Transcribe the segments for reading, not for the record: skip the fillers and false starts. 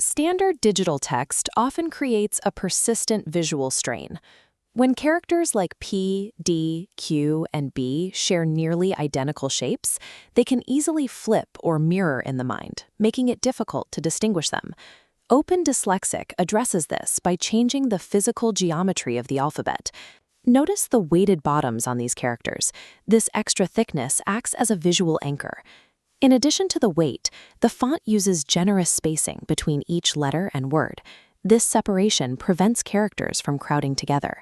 Standard digital text often creates a persistent visual strain. When characters like P, D, Q, and B share nearly identical shapes, they can easily flip or mirror in the mind, making it difficult to distinguish them. OpenDyslexic addresses this by changing the physical geometry of the alphabet. Notice the weighted bottoms on these characters. This extra thickness acts as a visual anchor. In addition to the weight, the font uses generous spacing between each letter and word. This separation prevents characters from crowding together.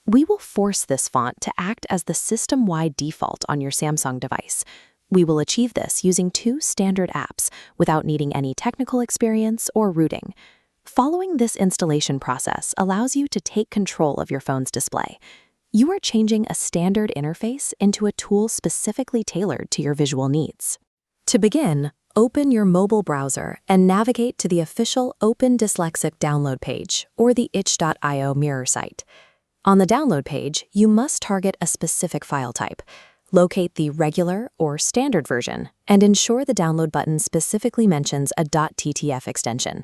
We will force this font to act as the system-wide default on your Samsung device. We will achieve this using 2 standard apps without needing any technical experience or rooting. Following this installation process allows you to take control of your phone's display. You are changing a standard interface into a tool specifically tailored to your visual needs. To begin, open your mobile browser and navigate to the official OpenDyslexic download page or the itch.io mirror site. On the download page, you must target a specific file type. Locate the regular or standard version and ensure the download button specifically mentions a .ttf extension.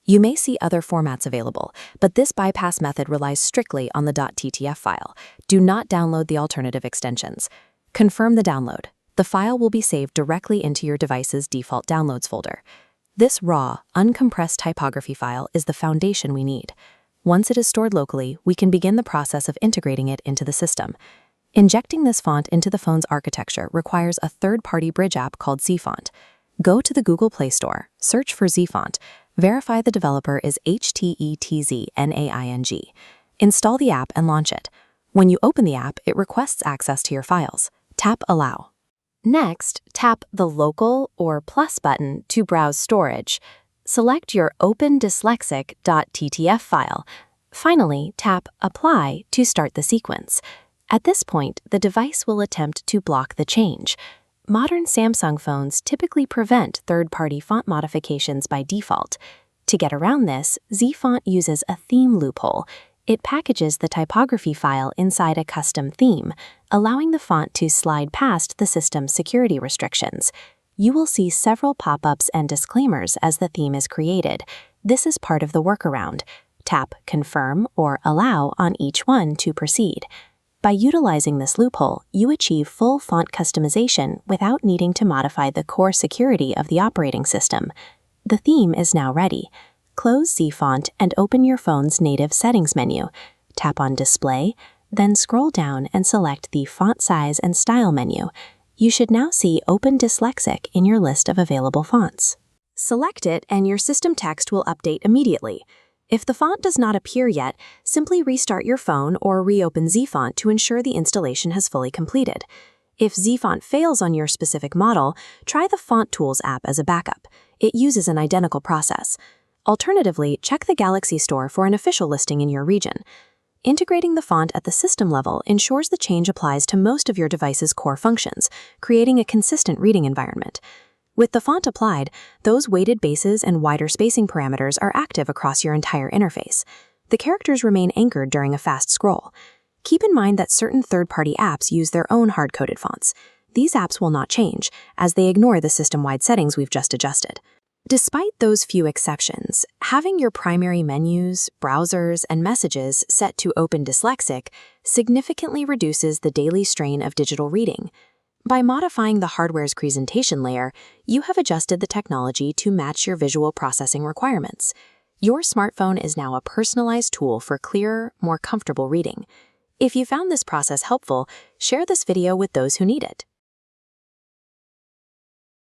You may see other formats available, but this bypass method relies strictly on the .ttf file. Do not download the alternative extensions. Confirm the download. The file will be saved directly into your device's default downloads folder. This raw, uncompressed typography file is the foundation we need. Once it is stored locally, we can begin the process of integrating it into the system. Injecting this font into the phone's architecture requires a third-party bridge app called ZFont. Go to the Google Play Store, search for ZFont, verify the developer is HTETZNAING. Install the app and launch it. When you open the app, it requests access to your files. Tap Allow. Next, tap the Local or Plus button to browse storage. Select your OpenDyslexic.ttf file. Finally, tap Apply to start the sequence. At this point, the device will attempt to block the change. Modern Samsung phones typically prevent third-party font modifications by default. To get around this, ZFont uses a theme loophole. It packages the typography file inside a custom theme, allowing the font to slide past the system's security restrictions. You will see several pop-ups and disclaimers as the theme is created. This is part of the workaround. Tap Confirm or Allow on each one to proceed. By utilizing this loophole, you achieve full font customization without needing to modify the core security of the operating system. The theme is now ready. Close ZFont and open your phone's native settings menu. Tap on Display, then scroll down and select the Font Size and Style menu. You should now see OpenDyslexic in your list of available fonts. Select it and your system text will update immediately. If the font does not appear yet, simply restart your phone or reopen ZFont to ensure the installation has fully completed. If ZFont fails on your specific model, try the Font Tools app as a backup. It uses an identical process. Alternatively, check the Galaxy Store for an official listing in your region. Integrating the font at the system level ensures the change applies to most of your device's core functions, creating a consistent reading environment. With the font applied, those weighted bases and wider spacing parameters are active across your entire interface. The characters remain anchored during a fast scroll. Keep in mind that certain third-party apps use their own hard-coded fonts. These apps will not change, as they ignore the system-wide settings we've just adjusted. Despite those few exceptions, having your primary menus, browsers, and messages set to OpenDyslexic significantly reduces the daily strain of digital reading. By modifying the hardware's presentation layer, you have adjusted the technology to match your visual processing requirements. Your smartphone is now a personalized tool for clearer, more comfortable reading. If you found this process helpful, share this video with those who need it.